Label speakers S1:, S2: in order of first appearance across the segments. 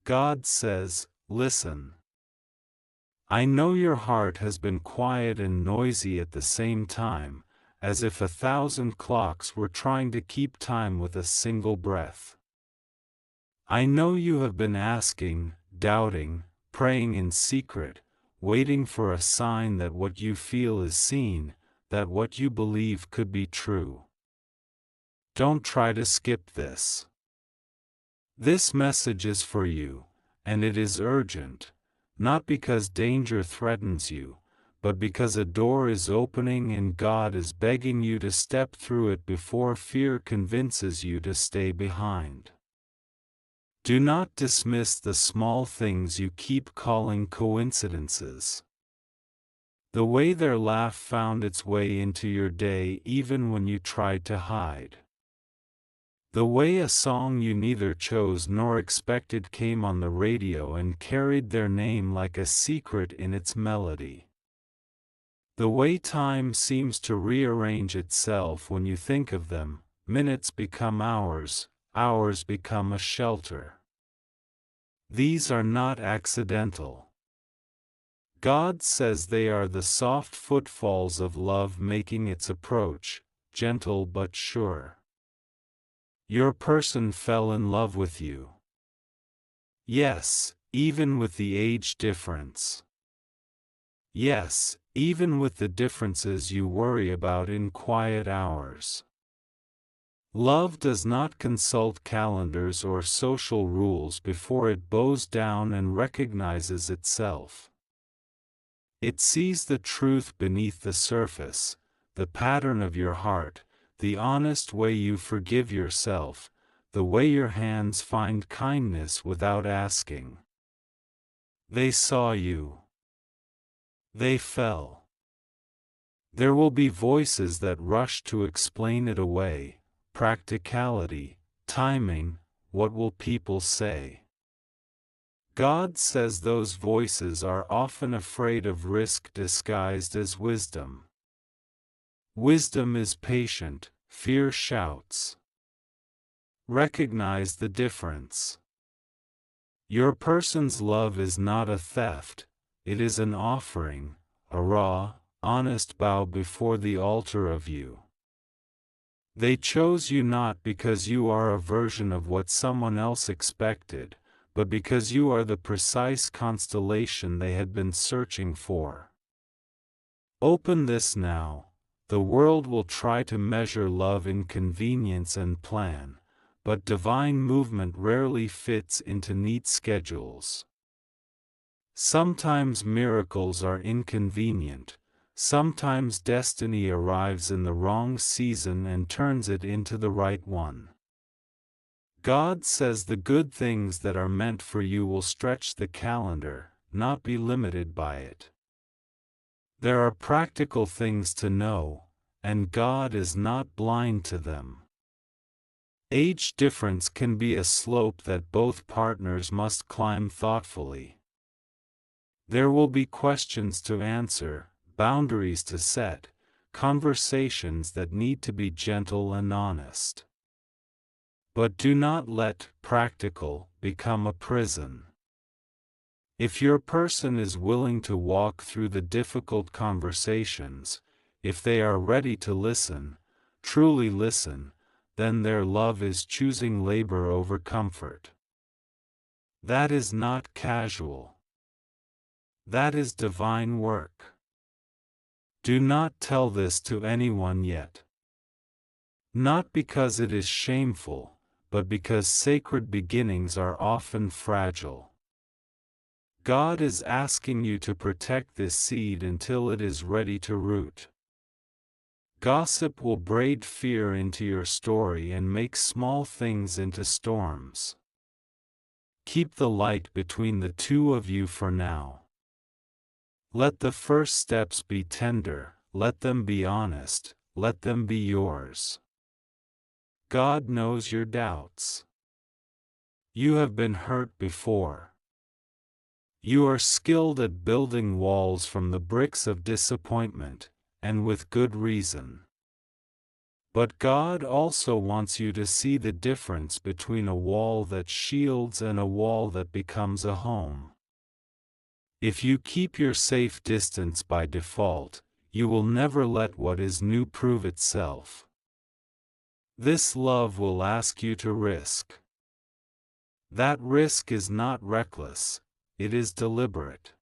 S1: God says, listen. I know your heart has been quiet and noisy at the same time, as if 1,000 clocks were trying to keep time with a single breath. I know you have been asking, doubting, praying in secret, waiting for a sign that what you feel is seen, that what you believe could be true. Don't try to skip this. This message is for you, and it is urgent, not because danger threatens you, but because a door is opening and God is begging you to step through it before fear convinces you to stay behind. Do not dismiss the small things you keep calling coincidences. The way their laugh found its way into your day even when you tried to hide. The way a song you neither chose nor expected came on the radio and carried their name like a secret in its melody. The way time seems to rearrange itself when you think of them, minutes become hours, hours become a shelter. These are not accidental. God says they are the soft footfalls of love making its approach, gentle but sure. Your person fell in love with you. Yes, even with the age difference. Yes, even with the differences you worry about in quiet hours. Love does not consult calendars or social rules before it bows down and recognizes itself. It sees the truth beneath the surface, the pattern of your heart, the honest way you forgive yourself, the way your hands find kindness without asking. They saw you. They fell. There will be voices that rush to explain it away. Practicality, timing, what will people say? God says those voices are often afraid of risk disguised as wisdom. Wisdom is patient, fear shouts. Recognize the difference. Your person's love is not a theft, it is an offering, a raw, honest bow before the altar of you. They chose you not because you are a version of what someone else expected, but because you are the precise constellation they had been searching for. Open this now. The world will try to measure love in convenience and plan, but divine movement rarely fits into neat schedules. Sometimes miracles are inconvenient. Sometimes destiny arrives in the wrong season and turns it into the right one. God says the good things that are meant for you will stretch the calendar, not be limited by it. There are practical things to know, and God is not blind to them. Age difference can be a slope that both partners must climb thoughtfully. There will be questions to answer, boundaries to set, conversations that need to be gentle and honest. But do not let practical become a prison. If your person is willing to walk through the difficult conversations, if they are ready to listen, truly listen, then their love is choosing labor over comfort. That is not casual. That is divine work. Do not tell this to anyone yet. Not because it is shameful, but because sacred beginnings are often fragile. God is asking you to protect this seed until it is ready to root. Gossip will braid fear into your story and make small things into storms. Keep the light between the two of you for now. Let the first steps be tender, let them be honest, let them be yours. God knows your doubts. You have been hurt before. You are skilled at building walls from the bricks of disappointment, and with good reason. But God also wants you to see the difference between a wall that shields and a wall that becomes a home. If you keep your safe distance by default, you will never let what is new prove itself. This love will ask you to risk. That risk is not reckless, it is deliberate.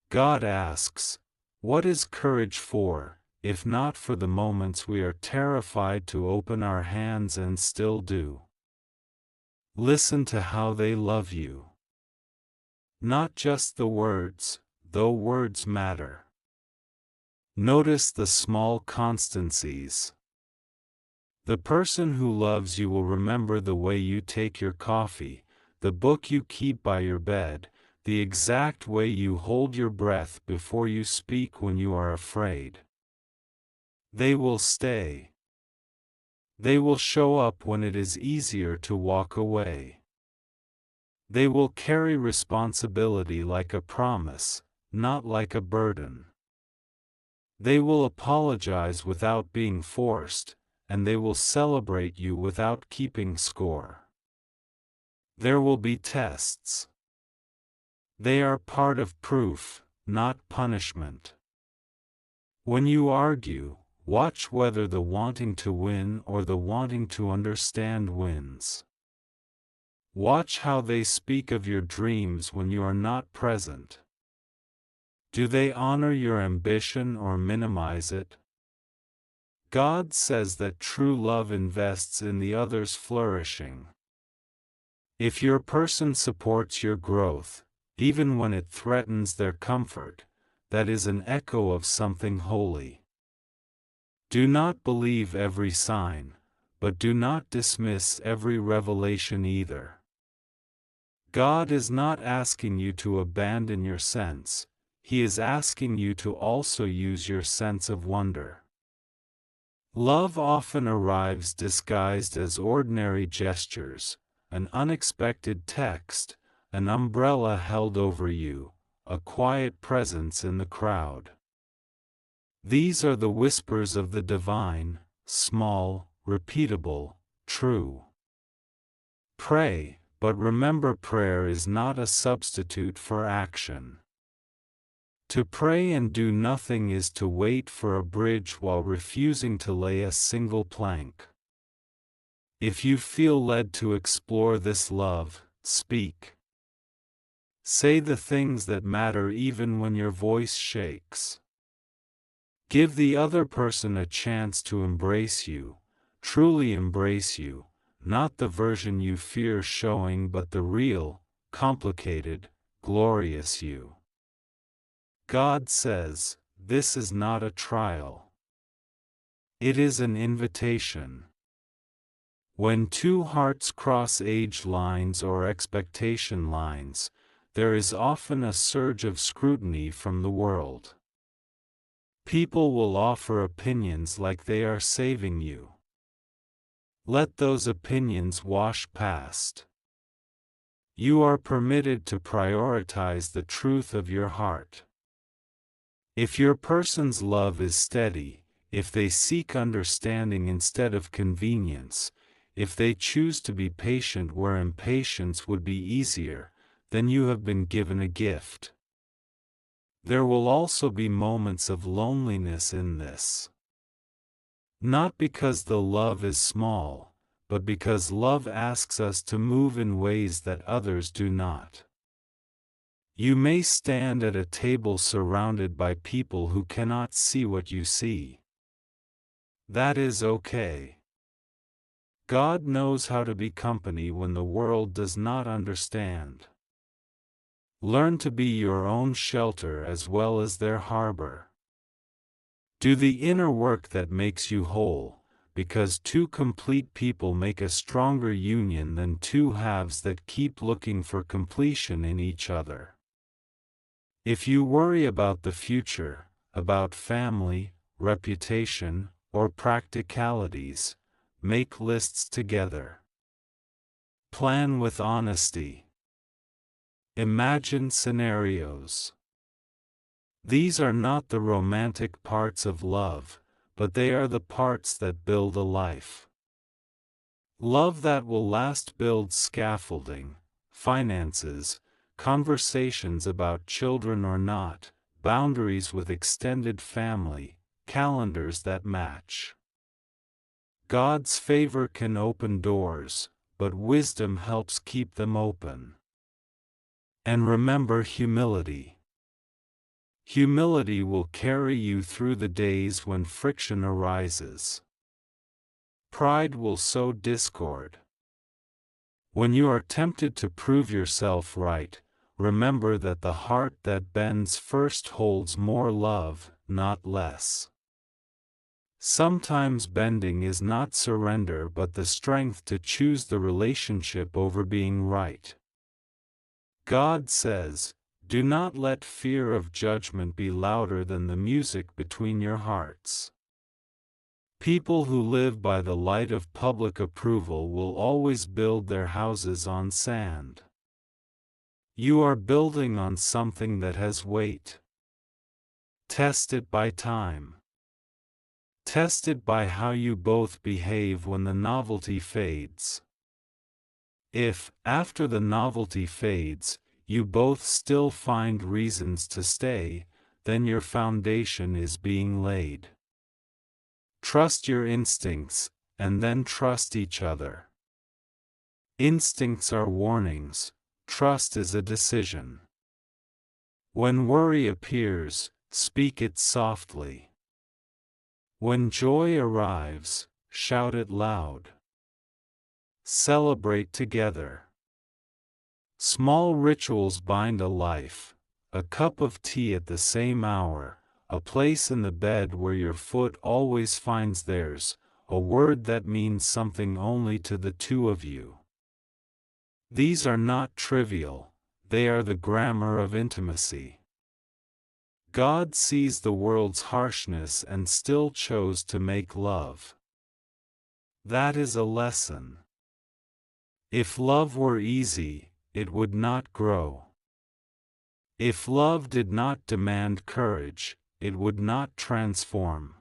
S1: God asks, what is courage for, if not for the moments we are terrified to open our hands and still do? Listen to how they love you. Not just the words, though words matter. Notice the small constancies. The person who loves you will remember the way you take your coffee, the book you keep by your bed, the exact way you hold your breath before you speak when you are afraid. They will stay. They will show up when it is easier to walk away. They will carry responsibility like a promise, not like a burden. They will apologize without being forced, and they will celebrate you without keeping score. There will be tests. They are part of proof, not punishment. When you argue, watch whether the wanting to win or the wanting to understand wins. Watch how they speak of your dreams when you are not present. Do they honor your ambition or minimize it? God says that true love invests in the other's flourishing. If your person supports your growth, even when it threatens their comfort, that is an echo of something holy. Do not believe every sign, but do not dismiss every revelation either. God is not asking you to abandon your sense, He is asking you to also use your sense of wonder. Love often arrives disguised as ordinary gestures, an unexpected text, an umbrella held over you, a quiet presence in the crowd. These are the whispers of the divine, small, repeatable, true. Pray, but remember prayer is not a substitute for action. To pray and do nothing is to wait for a bridge while refusing to lay a single plank. If you feel led to explore this love, speak. Say the things that matter even when your voice shakes. Give the other person a chance to embrace you, truly embrace you, not the version you fear showing but the real, complicated, glorious you. God says, this is not a trial. It is an invitation. When two hearts cross age lines or expectation lines, there is often a surge of scrutiny from the world. People will offer opinions like they are saving you. Let those opinions wash past. You are permitted to prioritize the truth of your heart. If your person's love is steady, if they seek understanding instead of convenience, if they choose to be patient where impatience would be easier, then you have been given a gift. There will also be moments of loneliness in this. Not because the love is small, but because love asks us to move in ways that others do not. You may stand at a table surrounded by people who cannot see what you see. That is okay. God knows how to be company when the world does not understand. Learn to be your own shelter as well as their harbor. Do the inner work that makes you whole, because two complete people make a stronger union than two halves that keep looking for completion in each other. If you worry about the future, about family, reputation, or practicalities, make lists together. Plan with honesty. Imagine scenarios. These are not the romantic parts of love, but they are the parts that build a life. Love that will last builds scaffolding, finances, conversations about children or not, boundaries with extended family, calendars that match. God's favor can open doors, but wisdom helps keep them open. And remember humility. Humility will carry you through the days when friction arises. Pride will sow discord. When you are tempted to prove yourself right, remember that the heart that bends first holds more love, not less. Sometimes bending is not surrender but the strength to choose the relationship over being right. God says, "Do not let fear of judgment be louder than the music between your hearts." People who live by the light of public approval will always build their houses on sand. You are building on something that has weight. Test it by time. Test it by how you both behave when the novelty fades. If, after the novelty fades, you both still find reasons to stay, then your foundation is being laid. Trust your instincts, and then trust each other. Instincts are warnings, trust is a decision. When worry appears, speak it softly. When joy arrives, shout it loud. Celebrate together. Small rituals bind a life, a cup of tea at the same hour, a place in the bed where your foot always finds theirs, a word that means something only to the two of you. These are not trivial, they are the grammar of intimacy. God sees the world's harshness and still chose to make love. That is a lesson. If love were easy, it would not grow. If love did not demand courage, it would not transform.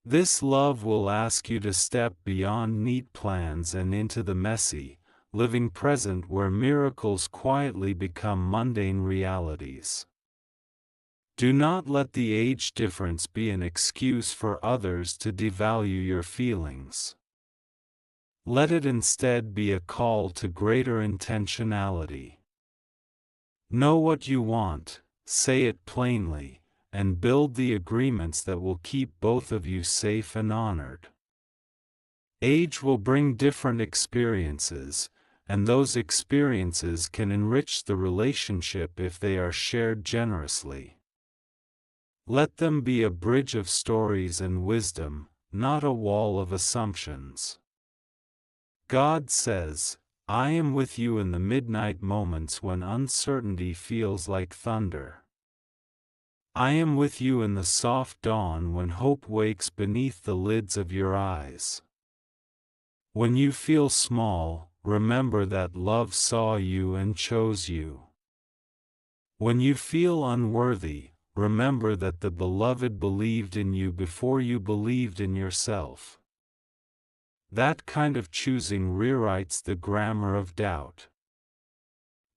S1: This love will ask you to step beyond neat plans and into the messy, living present where miracles quietly become mundane realities. Do not let the age difference be an excuse for others to devalue your feelings. Let it instead be a call to greater intentionality. Know what you want, say it plainly, and build the agreements that will keep both of you safe and honored. Age will bring different experiences, and those experiences can enrich the relationship if they are shared generously. Let them be a bridge of stories and wisdom, not a wall of assumptions. God says, "I am with you in the midnight moments when uncertainty feels like thunder. I am with you in the soft dawn when hope wakes beneath the lids of your eyes. When you feel small, remember that love saw you and chose you. When you feel unworthy, remember that the Beloved believed in you before you believed in yourself." That kind of choosing rewrites the grammar of doubt.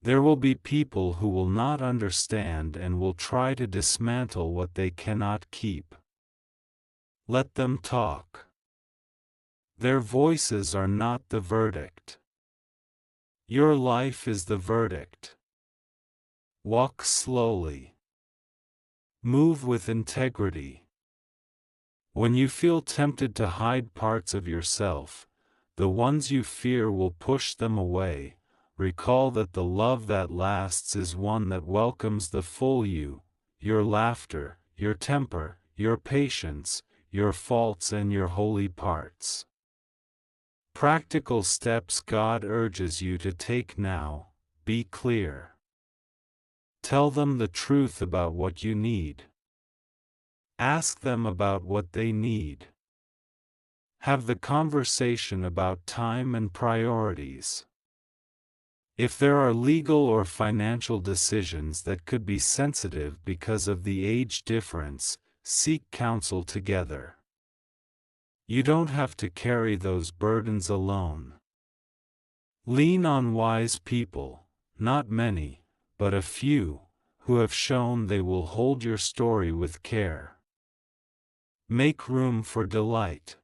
S1: There will be people who will not understand and will try to dismantle what they cannot keep. Let them talk. Their voices are not the verdict. Your life is the verdict. Walk slowly. Move with integrity. When you feel tempted to hide parts of yourself, the ones you fear will push them away. Recall that the love that lasts is one that welcomes the full you, your laughter, your temper, your patience, your faults and your holy parts. Practical steps God urges you to take now: be clear. Tell them the truth about what you need. Ask them about what they need. Have the conversation about time and priorities. If there are legal or financial decisions that could be sensitive because of the age difference, seek counsel together. You don't have to carry those burdens alone. Lean on wise people, not many, but a few, who have shown they will hold your story with care. Make room for delight.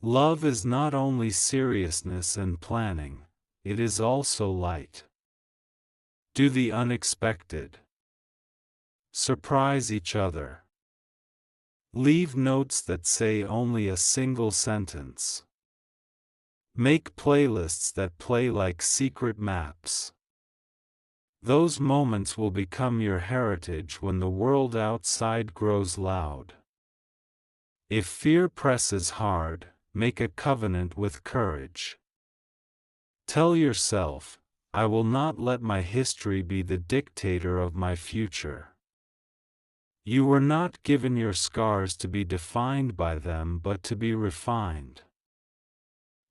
S1: Love is not only seriousness and planning, it is also light. Do the unexpected. Surprise each other. Leave notes that say only a single sentence. Make playlists that play like secret maps. Those moments will become your heritage when the world outside grows loud. If fear presses hard, make a covenant with courage. Tell yourself, I will not let my history be the dictator of my future. You were not given your scars to be defined by them but to be refined.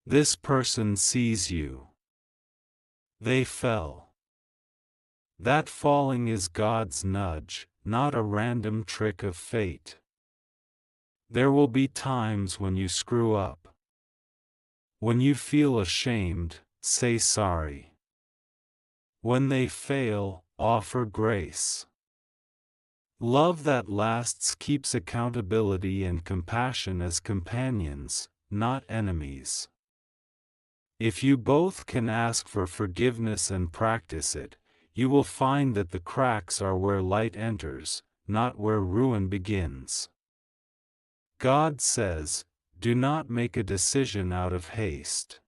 S1: This person sees you. They fell. That falling is God's nudge, not a random trick of fate. There will be times when you screw up. When you feel ashamed, say sorry. When they fail, offer grace. Love that lasts keeps accountability and compassion as companions, not enemies. If you both can ask for forgiveness and practice it, you will find that the cracks are where light enters, not where ruin begins. God says, do not make a decision out of haste.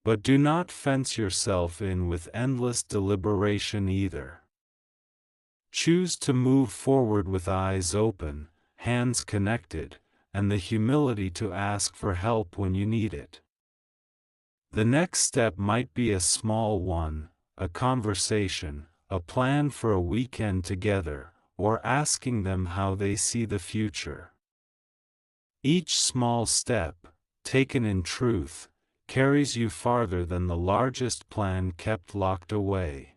S1: But do not fence yourself in with endless deliberation either. Choose to move forward with eyes open, hands connected, and the humility to ask for help when you need it. The next step might be a small one, a conversation, a plan for a weekend together, or asking them how they see the future. Each small step, taken in truth, carries you farther than the largest plan kept locked away.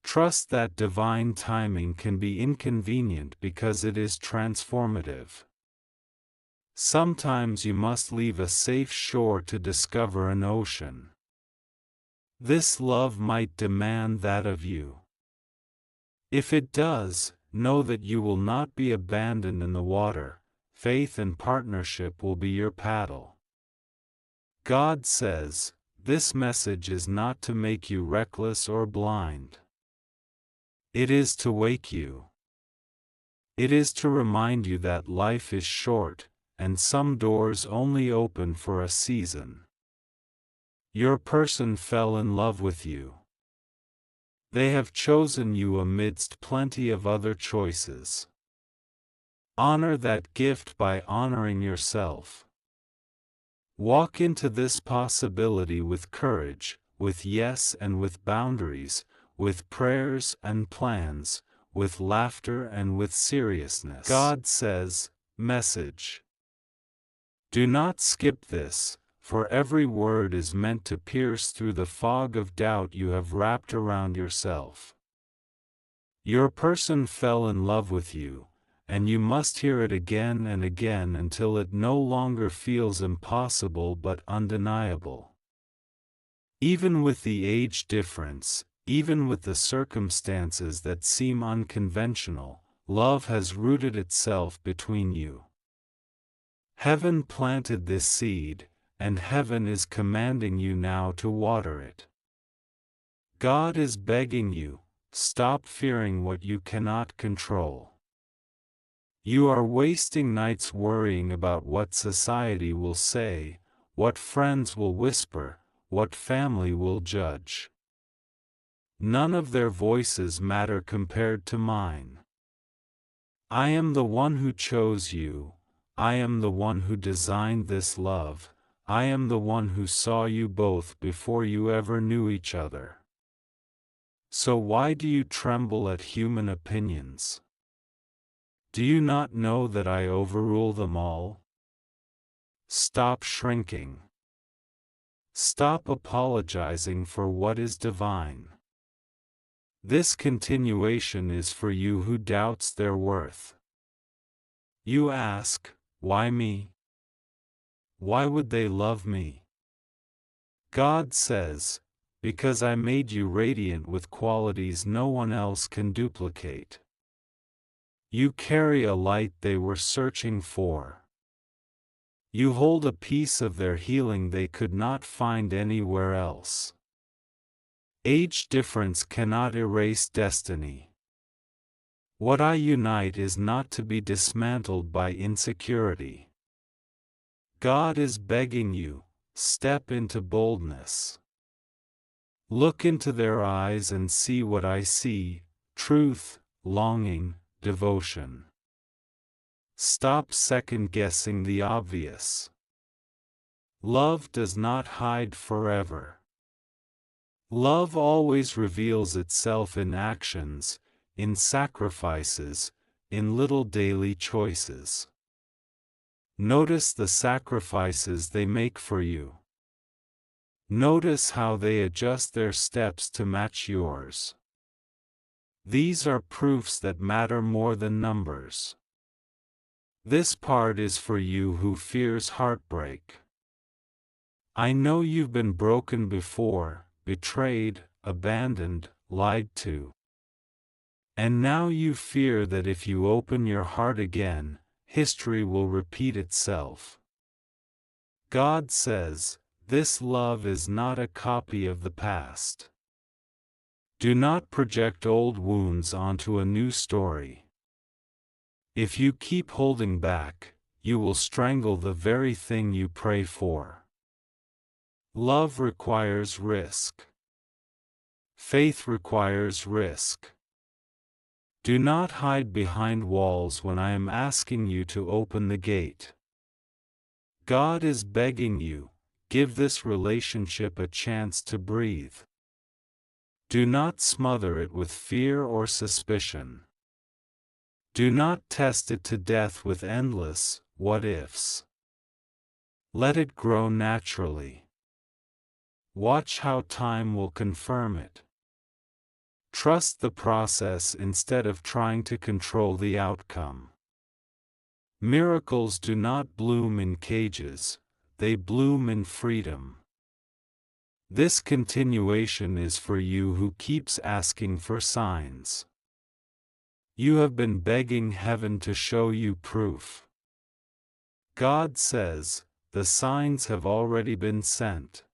S1: Trust that divine timing can be inconvenient because it is transformative. Sometimes you must leave a safe shore to discover an ocean. This love might demand that of you. If it does, know that you will not be abandoned in the water. Faith and partnership will be your paddle. God says, this message is not to make you reckless or blind. It is to wake you. It is to remind you that life is short, and some doors only open for a season. Your person fell in love with you. They have chosen you amidst plenty of other choices. Honor that gift by honoring yourself. Walk into this possibility with courage, with yes and with boundaries, with prayers and plans, with laughter and with seriousness. God says, message. Do not skip this, for every word is meant to pierce through the fog of doubt you have wrapped around yourself. Your person fell in love with you, and you must hear it again and again until it no longer feels impossible but undeniable. Even with the age difference, even with the circumstances that seem unconventional, love has rooted itself between you. Heaven planted this seed, and heaven is commanding you now to water it. God is begging you, stop fearing what you cannot control. You are wasting nights worrying about what society will say, what friends will whisper, what family will judge. None of their voices matter compared to mine. I am the one who chose you, I am the one who designed this love, I am the one who saw you both before you ever knew each other. So why do you tremble at human opinions? Do you not know that I overrule them all? Stop shrinking. Stop apologizing for what is divine. This continuation is for you who doubts their worth. You ask, why me? Why would they love me? God says, because I made you radiant with qualities no one else can duplicate. You carry a light they were searching for. You hold a piece of their healing they could not find anywhere else. Age difference cannot erase destiny. What I unite is not to be dismantled by insecurity. God is begging you, step into boldness. Look into their eyes and see what I see: truth, longing, devotion. Stop second-guessing the obvious. Love does not hide forever. Love always reveals itself in actions, in sacrifices, in little daily choices. Notice the sacrifices they make for you. Notice how they adjust their steps to match yours. These are proofs that matter more than numbers. This part is for you who fears heartbreak. I know you've been broken before, betrayed, abandoned, lied to. And now you fear that if you open your heart again, history will repeat itself. God says, this love is not a copy of the past. Do not project old wounds onto a new story. If you keep holding back, you will strangle the very thing you pray for. Love requires risk. Faith requires risk. Do not hide behind walls when I am asking you to open the gate. God is begging you, give this relationship a chance to breathe. Do not smother it with fear or suspicion. Do not test it to death with endless what-ifs. Let it grow naturally. Watch how time will confirm it. Trust the process instead of trying to control the outcome. Miracles do not bloom in cages, they bloom in freedom. This continuation is for you who keeps asking for signs. You have been begging heaven to show you proof. God says, the signs have already been sent.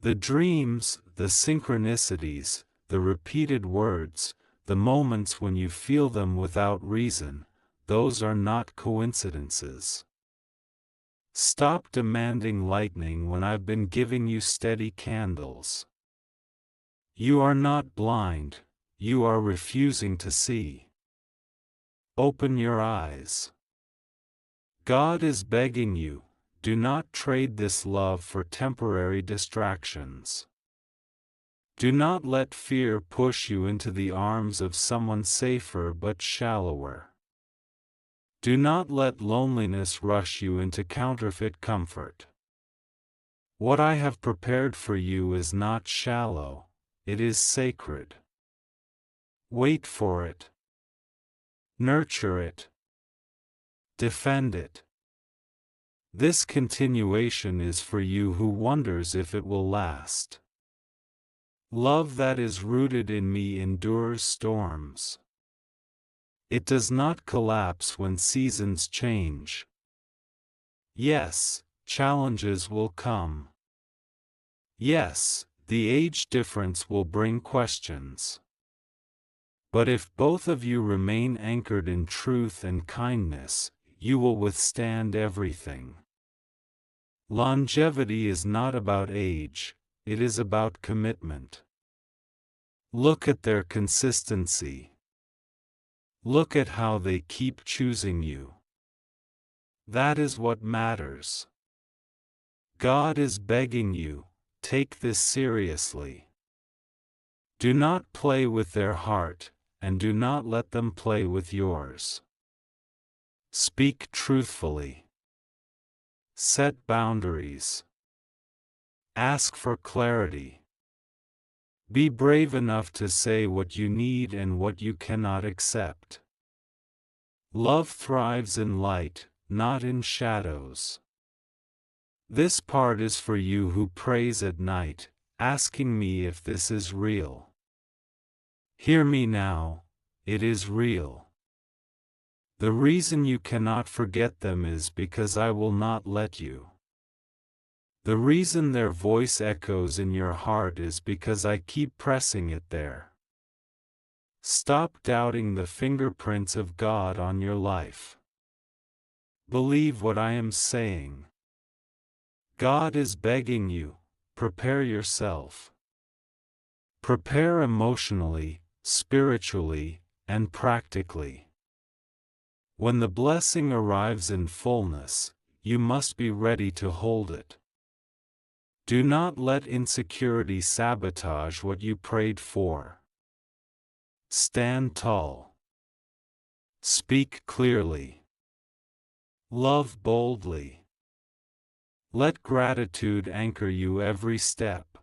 S1: The dreams, the synchronicities, the repeated words, the moments when you feel them without reason, those are not coincidences. Stop demanding lightning when I've been giving you steady candles. You are not blind, you are refusing to see. Open your eyes. God is begging you, do not trade this love for temporary distractions. Do not let fear push you into the arms of someone safer but shallower. Do not let loneliness rush you into counterfeit comfort. What I have prepared for you is not shallow, it is sacred. Wait for it. Nurture it. Defend it. This continuation is for you who wonders if it will last. Love that is rooted in me endures storms. It does not collapse when seasons change. Yes, challenges will come. Yes, the age difference will bring questions. But if both of you remain anchored in truth and kindness, you will withstand everything. Longevity is not about age, it is about commitment. Look at their consistency. Look at how they keep choosing you. That is what matters. God is begging you, take this seriously. Do not play with their heart, and do not let them play with yours. Speak truthfully. Set boundaries. Ask for clarity. Be brave enough to say what you need and what you cannot accept. Love thrives in light, not in shadows. This part is for you who prays at night, asking me if this is real. Hear me now, it is real. The reason you cannot forget them is because I will not let you. The reason their voice echoes in your heart is because I keep pressing it there. Stop doubting the fingerprints of God on your life. Believe what I am saying. God is begging you, prepare yourself. Prepare emotionally, spiritually, and practically. When the blessing arrives in fullness, you must be ready to hold it. Do not let insecurity sabotage what you prayed for. Stand tall. Speak clearly. Love boldly. Let gratitude anchor you every step.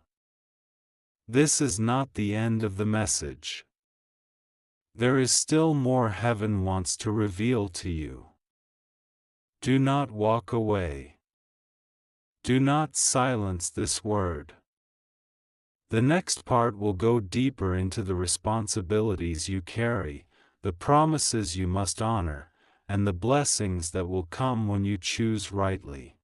S1: This is not the end of the message. There is still more heaven wants to reveal to you. Do not walk away. Do not silence this word. The next part will go deeper into the responsibilities you carry, the promises you must honor, and the blessings that will come when you choose rightly.